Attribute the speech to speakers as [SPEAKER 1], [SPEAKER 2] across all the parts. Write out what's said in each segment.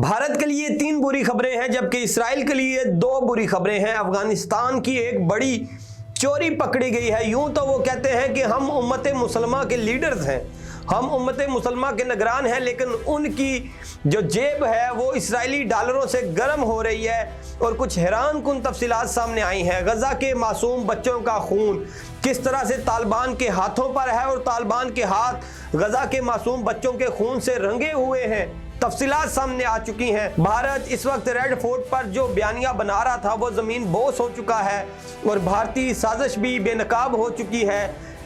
[SPEAKER 1] भारत के लिए 3 बुरी खबरें हैं जबकि इसराइल के लिए 2 बुरी खबरें हैं। अफगानिस्तान की एक बड़ी चोरी पकड़ी गई है। यूं तो वो कहते हैं कि हम उम्मत मुसलमा के लीडर्स हैं, हम उम्मत मुसलमा के निगरान हैं, लेकिन उनकी जो जेब है वो इसराइली डॉलरों से गर्म हो रही है और कुछ हैरान कुन तफसीलात सामने आई हैं। गजा के मासूम बच्चों का खून किस तरह से तालिबान के हाथों पर है और तालिबान के हाथ गजा के मासूम बच्चों के खून से रंगे हुए हैं, तफसीलात सामने आ चुकी हैं। भारत इस वक्त रेड फोर्ट पर जो बयानिया बना रहा था वो ज़मीन बोस हो चुका है और भारतीय साजिश भी बेनकाब हो चुकी है।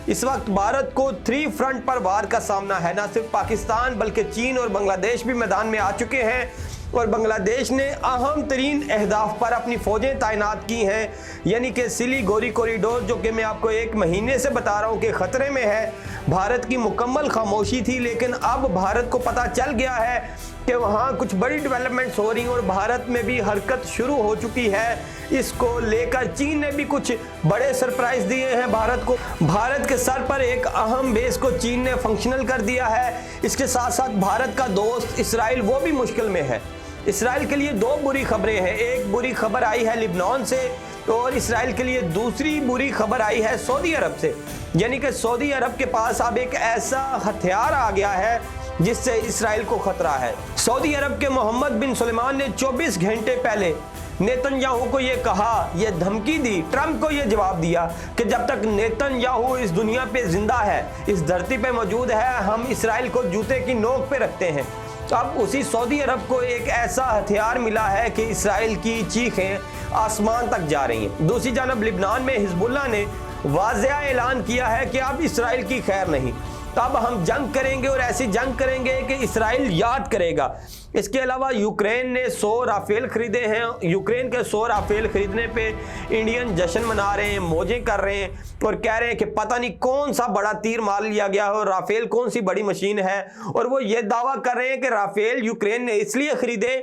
[SPEAKER 1] इस वक्त भारत को 3 फ्रंट पर वार का सामना है। न सिर्फ पाकिस्तान बल्कि चीन और बांग्लादेश भी मैदान में आ चुके हैं और बांग्लादेश ने अहम तरीन अहदाफ पर अपनी फ़ौजें तैनात की हैं, यानी कि सिलीगुड़ी कॉरिडोर, जो कि मैं आपको 1 महीने से बता रहा हूँ कि ख़तरे में है। भारत की मुकम्मल खामोशी थी, लेकिन अब भारत को पता चल गया है कि वहाँ कुछ बड़ी डेवलपमेंट्स हो रही और भारत में भी हरकत शुरू हो चुकी है। इसको लेकर चीन ने भी कुछ बड़े सरप्राइज दिए हैं भारत को। भारत के सर पर एक अहम बेस को चीन ने फंक्शनल कर दिया है। इसके साथ साथ भारत का दोस्त इसराइल वो भी मुश्किल में है। इसराइल के लिए 2 बुरी खबरें हैं। एक बुरी खबर आई है लिबनान से और इसराइल के लिए दूसरी बुरी खबर आई है सऊदी अरब से, यानी कि सऊदी अरब के पास अब एक ऐसा हथियार आ गया है जिससे इसराइल को खतरा है। सऊदी अरब के मोहम्मद बिन सुलेमान ने 24 घंटे पहले नेतन्याहू को ये कहा, ये धमकी दी, ट्रंप को ये जवाब दिया कि जब तक नेतन्याहू इस दुनिया पे जिंदा है, इस धरती पे मौजूद है, हम इसराइल को जूते की नोक पे रखते हैं। तो अब उसी सऊदी अरब को एक ऐसा हथियार मिला है कि इसराइल की चीखें आसमान तक जा रही हैं। दूसरी जानब लिबनान में हिजबुल्लाह ने वाज़ेह ऐलान किया है कि अब इसराइल की खैर नहीं, तब हम जंग करेंगे और ऐसी जंग करेंगे कि इसराइल याद करेगा। इसके अलावा यूक्रेन ने 100 राफेल खरीदे हैं। यूक्रेन के 100 राफेल खरीदने पे इंडियन जश्न मना रहे हैं, मौजें कर रहे हैं और कह रहे हैं कि पता नहीं कौन सा बड़ा तीर मार लिया गया हो, राफेल कौन सी बड़ी मशीन है। और वो ये दावा कर रहे हैं कि राफेल यूक्रेन ने इसलिए खरीदे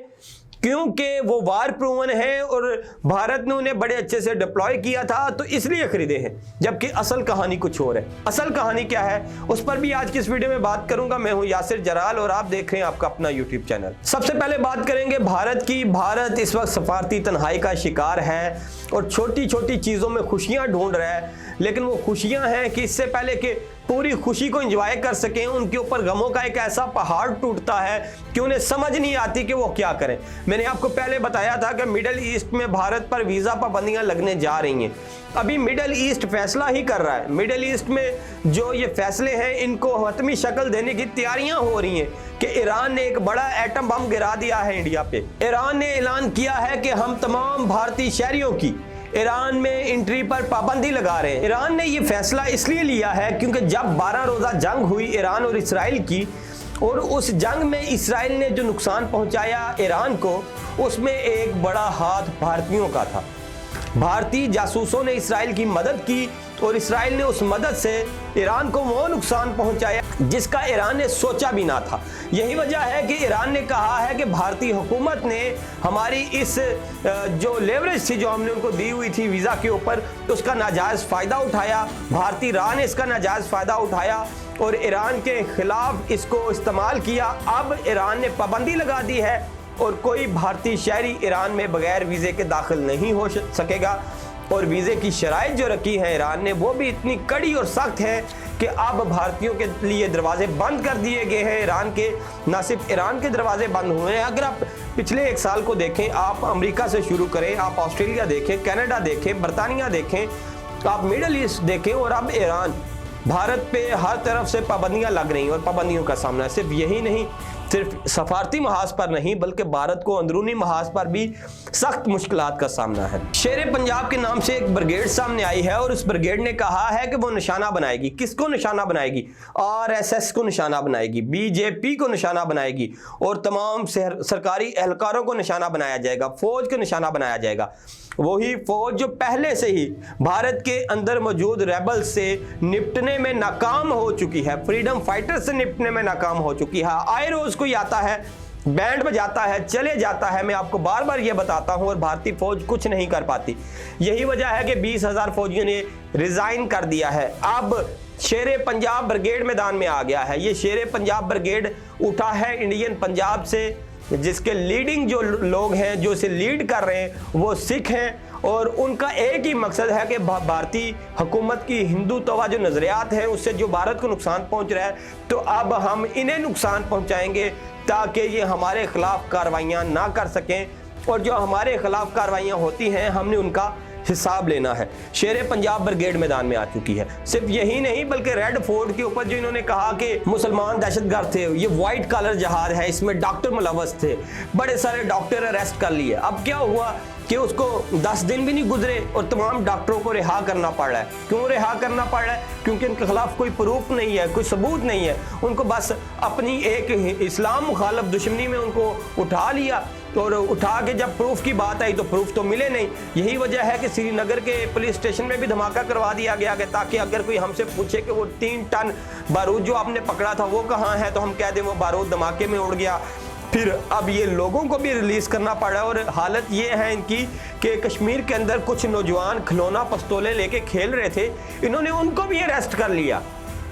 [SPEAKER 1] क्योंकि वो वार प्रूवन है और भारत ने उन्हें बड़े अच्छे से डिप्लॉय किया था, तो इसलिए खरीदे हैं। जबकि असल कहानी कुछ और है। असल कहानी क्या है उस पर भी आज की इस वीडियो में बात करूंगा। मैं हूं यासिर जराल और आप देख रहे हैं आपका अपना यूट्यूब चैनल। सबसे पहले बात करेंगे भारत की। भारत इस वक्त सफारती तन्हाई का शिकार है और छोटी छोटी चीज़ों में खुशियाँ ढूंढ रहा है, लेकिन वो खुशियाँ हैं कि इससे पहले कि पूरी खुशी को एंजॉय कर सकें, उनके ऊपर गमों का एक ऐसा पहाड़ टूटता है कि उन्हें समझ नहीं आती कि वो क्या करें। मैंने आपको पहले बताया था कि मिडल ईस्ट में भारत पर वीज़ा पाबंदियां लगने जा रही हैं। अभी मिडल ईस्ट फैसला ही कर रहा है। मिडल ईस्ट में जो ये फैसले हैं इनको हतमी शक्ल देने की तैयारियां हो रही हैं कि ईरान ने एक बड़ा एटम बम गिरा दिया है इंडिया पे। ईरान ने ऐलान किया है कि हम तमाम भारतीय शहरियों की ईरान में एंट्री पर पाबंदी लगा रहे हैं। ईरान ने ये फैसला इसलिए लिया है क्योंकि जब 12 रोज़ा जंग हुई ईरान और इसराइल की, और उस जंग में इसराइल ने जो नुकसान पहुंचाया ईरान को, उसमें एक बड़ा हाथ भारतीयों का था। भारतीय जासूसों ने इसराइल की मदद की और इसराइल ने उस मदद से ईरान को वो नुकसान पहुंचाया जिसका ईरान ने सोचा भी ना था। यही वजह है कि ईरान ने कहा है कि भारतीय हुकूमत ने हमारी इस जो लेवरेज थी जो हमने उनको दी हुई थी वीज़ा के ऊपर, उसका नाजायज़ फ़ायदा उठाया। भारतीय राह ने इसका नाजायज़ फ़ायदा उठाया और ईरान के ख़िलाफ़ इसको इस्तेमाल किया। अब ईरान ने पाबंदी लगा दी है और कोई भारतीय शहरी ईरान में बगैर वीज़े के दाखिल नहीं हो सकेगा। और वीज़े की शराइत जो रखी है ईरान ने वो भी इतनी कड़ी और सख्त है कि अब भारतीयों के लिए दरवाजे बंद कर दिए गए हैं ईरान के। ना सिर्फ ईरान के दरवाजे बंद हुए हैं, अगर आप पिछले 1 साल को देखें, आप अमेरिका से शुरू करें, आप ऑस्ट्रेलिया देखें, कनाडा देखें, बरतानिया देखें, आप मिडल ईस्ट देखें और अब ईरान, भारत पे हर तरफ से पाबंदियां लग रही हैं और पाबंदियों का सामना है। सिर्फ यही नहीं, सिर्फ सफारती महाज पर नहीं बल्कि भारत को अंदरूनी महाज पर भी सख्त मुश्किलात का सामना है। शेरे पंजाब के नाम से एक ब्रिगेड सामने आई है और उस ब्रिगेड ने कहा है कि वो निशाना बनाएगी। किसको निशाना बनाएगी? RSS को निशाना बनाएगी, BJP को निशाना बनाएगी और तमाम सरकारी एहलकारों को निशाना बनाया जाएगा, फौज को निशाना बनाया जाएगा। वही फौज जो पहले से ही भारत के अंदर मौजूद रेबल से निपटने में नाकाम हो चुकी है, फ्रीडम फाइटर से निपटने में नाकाम हो चुकी है। आए रोज कोई आता है, बैंड बजाता है, चले जाता है, मैं आपको बार बार ये बताता हूँ, और भारतीय फौज कुछ नहीं कर पाती। यही वजह है कि 20,000 फौजियों ने रिजाइन कर दिया है। अब शेरे पंजाब ब्रिगेड मैदान में आ गया है। ये शेरे पंजाब ब्रिगेड उठा है इंडियन पंजाब से जिसके लीडिंग जो लोग हैं, जो इसे लीड कर रहे हैं, वो सिख हैं और उनका एक ही मकसद है कि भारतीय हुकूमत की हिंदुत्व जो नज़रियात हैं उससे जो भारत को नुकसान पहुंच रहा है, तो अब हम इन्हें नुकसान पहुंचाएंगे ताकि ये हमारे खिलाफ कार्रवाइयाँ ना कर सकें, और जो हमारे खिलाफ कार्रवाइयाँ होती हैं हमने उनका हिसाब लेना है। शेर पंजाब ब्रिगेड मैदान में आ चुकी है। सिर्फ यही नहीं बल्कि रेड फोर्ट के ऊपर जो इन्होंने कहा कि मुसलमान दहशतगर्द थे, ये वाइट कॉलर जहाद है, इसमें डॉक्टर मुलव्वस थे, बड़े सारे डॉक्टर अरेस्ट कर लिए। अब क्या हुआ कि उसको 10 दिन भी नहीं गुजरे और तमाम डॉक्टरों को रिहा करना पड़ रहा है। क्यों रिहा करना पड़ रहा है? क्योंकि उनके खिलाफ कोई प्रूफ नहीं है, कोई सबूत नहीं है। उनको बस अपनी एक इस्लाम मुखालफ दुश्मनी में उनको उठा लिया, और उठा के जब प्रूफ की बात आई तो प्रूफ तो मिले नहीं। यही वजह है कि श्रीनगर के पुलिस स्टेशन में भी धमाका करवा दिया गया कि ताकि अगर कोई हमसे पूछे कि वो 3 टन बारूद जो आपने पकड़ा था वो कहाँ है, तो हम कह दें वो बारूद धमाके में उड़ गया। फिर अब ये लोगों को भी रिलीज़ करना पड़ा, और हालत ये है इनकी कि कश्मीर के अंदर कुछ नौजवान खिलौना पिस्तौलें लेके खेल रहे थे, इन्होंने उनको भी अरेस्ट कर लिया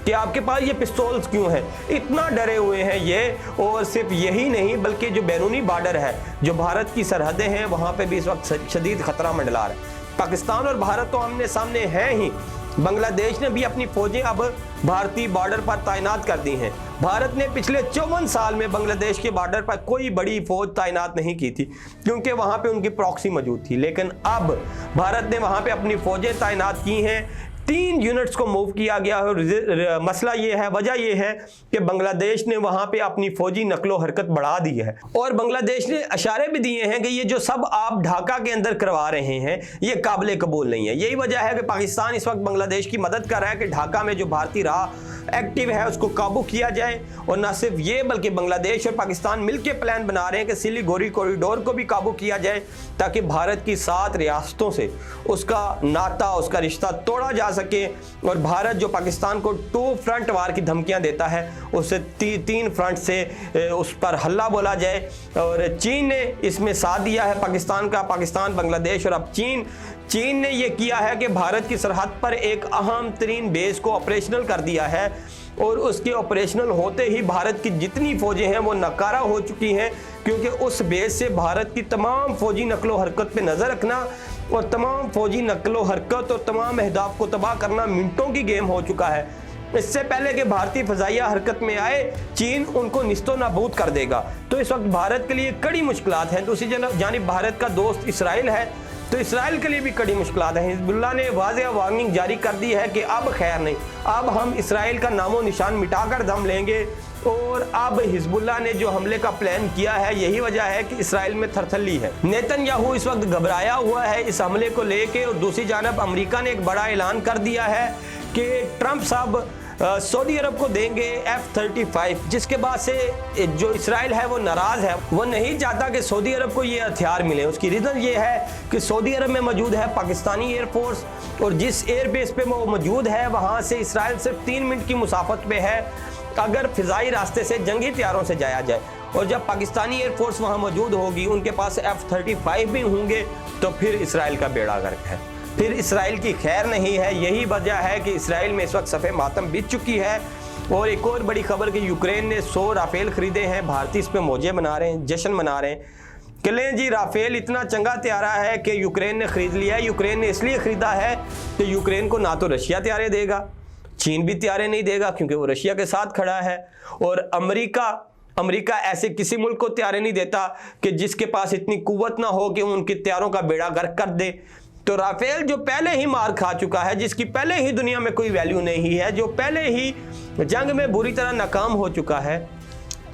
[SPEAKER 1] कि आपके पास ये पिस्तौल्स क्यों हैं, इतना डरे हुए हैं ये। और सिर्फ यही नहीं बल्कि जो बैरूनी बॉर्डर है, जो भारत की सरहदें हैं, वहाँ पे भी इस वक्त शदीद खतरा मंडला रहा है। पाकिस्तान और भारत तो आमने सामने हैं ही, बांग्लादेश ने भी अपनी फौजें अब भारतीय बॉर्डर पर तैनात कर दी हैं। भारत ने पिछले 54 साल में बांग्लादेश के बॉर्डर पर कोई बड़ी फौज तैनात नहीं की थी क्योंकि वहाँ पे उनकी प्रॉक्सी मौजूद थी, लेकिन अब भारत ने वहाँ पे अपनी फौजें तैनात की हैं। 3 यूनिट्स को मूव किया गया है। मसला ये है, वजह ये है कि बांग्लादेश ने वहाँ पे अपनी फौजी नकलो हरकत बढ़ा दी है, और बांग्लादेश ने इशारे भी दिए हैं कि ये जो सब आप ढाका के अंदर करवा रहे हैं ये काबिल कबूल नहीं है। यही वजह है कि पाकिस्तान इस वक्त बांग्लादेश की मदद कर रहा है कि ढाका में जो भारतीय राह एक्टिव है उसको काबू किया जाए। और न सिर्फ ये बल्कि बांग्लादेश और पाकिस्तान मिलकर प्लान बना रहे हैं कि सिलीगुड़ी कॉरिडोर को भी काबू किया जाए ताकि भारत की 7 रियासतों से उसका नाता, उसका रिश्ता तोड़ा जा सके, और भारत जो पाकिस्तान को 2 फ्रंट वार की धमकियां देता है उसे 3 फ्रंट से उस पर हल्ला बोला जाए। और चीन ने इसमें साथ दिया है पाकिस्तान का, पाकिस्तान, बांग्लादेश और अब चीन ने यह किया है कि भारत की सरहद पर एक अहम तरीन बेस को ऑपरेशनल कर दिया है, और उसके ऑपरेशनल होते ही भारत की जितनी फौजें हैं वो नकारा हो चुकी हैं, क्योंकि उस बेस से भारत की तमाम फौजी नकलो हरकत पे नज़र रखना और तमाम फौजी नकलो हरकत और तमाम अहदाफ को तबाह करना मिनटों की गेम हो चुका है। इससे पहले कि भारतीय फ़ज़ाइया हरकत में आए, चीन उनको निस्तो नाबूद कर देगा। तो इस वक्त भारत के लिए कड़ी मुश्किलात हैं। दूसरी जानिब भारत का दोस्त इसराइल है, तो इसराइल के लिए भी कड़ी मुश्किलात हैं। हिजबुल्लाह ने वाज़ेह वार्निंग जारी कर दी है कि अब खैर नहीं, अब हम इसराइल का नामो निशान मिटाकर दम लेंगे। और अब हिजबुल्लाह ने जो हमले का प्लान किया है, यही वजह है कि इसराइल में थरथली है। नेतन्याहू इस वक्त घबराया हुआ है इस हमले को लेके, और दूसरी जानब अमेरिका ने एक बड़ा ऐलान कर दिया है कि ट्रंप साहब सऊदी अरब को देंगे F-35, जिसके बाद से जो इसराइल है वो नाराज़ है, वो नहीं चाहता कि सऊदी अरब को ये हथियार मिले। उसकी रीज़न ये है कि सऊदी अरब में मौजूद है पाकिस्तानी एयरफोर्स, और जिस एयरबेस पे वो मौजूद है वहाँ से इसराइल सिर्फ 3 मिनट की मुसाफत पे है अगर फ़िज़ाई रास्ते से जंगी हथियारों से जाया जाए। और जब पाकिस्तानी एयरफोर्स वहाँ मौजूद होगी, उनके पास F-35 भी होंगे, तो फिर इसराइल का बेड़ा गर्क है, फिर इसराइल की खैर नहीं है। यही वजह है कि इसराइल में इस वक्त सफ़े मातम बीत चुकी है। और एक और बड़ी खबर कि यूक्रेन ने 100 राफेल खरीदे हैं, भारतीय इस पे मौजे मना रहे हैं, जश्न मना रहे हैं कि लें जी राफेल इतना चंगा त्यारा है कि यूक्रेन ने ख़रीद लिया है। यूक्रेन ने इसलिए ख़रीदा है कि यूक्रेन को ना तो रशिया त्यारे देगा, चीन भी त्यारे नहीं देगा क्योंकि वो रशिया के साथ खड़ा है, और अमेरिका ऐसे किसी मुल्क को त्यारे नहीं देता कि जिसके पास इतनी कुव्वत ना हो कि उनके त्यारों का बेड़ा गर्क कर दे। तो राफेल जो पहले ही मार खा चुका है, जिसकी पहले ही दुनिया में कोई वैल्यू नहीं है, जो पहले ही जंग में बुरी तरह नाकाम हो चुका है,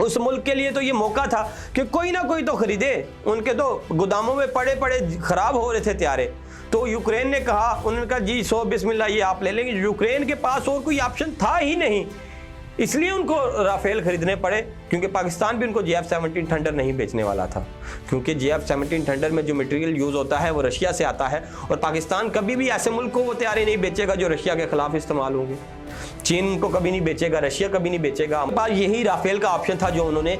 [SPEAKER 1] उस मुल्क के लिए तो ये मौका था कि कोई ना कोई तो खरीदे। उनके तो गोदामों में पड़े पड़े ख़राब हो रहे थे त्यारे। तो यूक्रेन ने कहा, उन्होंने कहा जी 100 बिस्मिल्लाह ये आप ले लेंगे। यूक्रेन के पास और कोई ऑप्शन था ही नहीं, इसलिए उनको राफेल खरीदने पड़े, क्योंकि पाकिस्तान भी उनको JF-17 थंडर नहीं बेचने वाला था, क्योंकि JF-17 थंडर में जो मटेरियल यूज़ होता है वो रशिया से आता है, और पाकिस्तान कभी भी ऐसे मुल्क को वो तैयारी नहीं बेचेगा जो रशिया के ख़िलाफ़ इस्तेमाल होंगे। चीन को कभी नहीं बेचेगा, रशिया कभी नहीं बेचेगा। पर यही राफेल का ऑप्शन था जो उन्होंने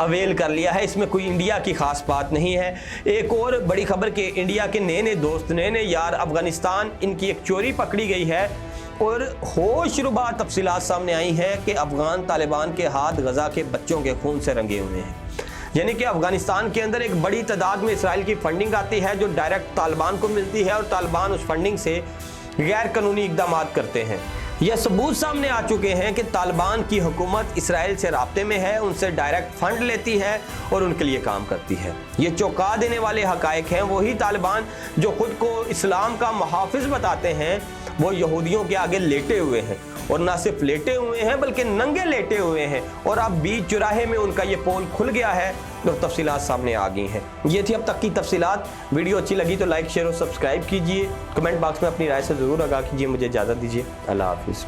[SPEAKER 1] अवेल कर लिया है। इसमें कोई इंडिया की खास बात नहीं है। एक और बड़ी खबर कि इंडिया के नए नए दोस्त, नए नए यार अफगानिस्तान, इनकी एक चोरी पकड़ी गई है, और होशरुबा तफसीलात सामने आई हैं कि अफगान तालिबान के हाथ गज़ा के बच्चों के खून से रंगे हुए हैं। यानी कि अफगानिस्तान के अंदर एक बड़ी तादाद में इसराइल की फंडिंग आती है जो डायरेक्ट तालिबान को मिलती है और तालिबान उस फंडिंग से गैर कानूनी इक़दाम करते हैं। यह सबूत सामने आ चुके हैं कि तालिबान की हुकूमत इसराइल से राब्ते में है, उनसे डायरेक्ट फंड लेती है और उनके लिए काम करती है। ये चौंका देने वाले हकायक हैं। वही तालिबान जो खुद को इस्लाम का मुहाफिज बताते हैं वो यहूदियों के आगे लेटे हुए हैं, और ना सिर्फ लेटे हुए हैं बल्कि नंगे लेटे हुए हैं। और अब बीच चौराहे में उनका ये पोल खुल गया है और तफसीलात सामने आ गई हैं। ये थी अब तक की तफसीलात। वीडियो अच्छी लगी तो लाइक शेयर और सब्सक्राइब कीजिए। कमेंट बॉक्स में अपनी राय से ज़रूर आगाह कीजिए। मुझे इजाज़त दीजिए। अल्लाह हाफिज़।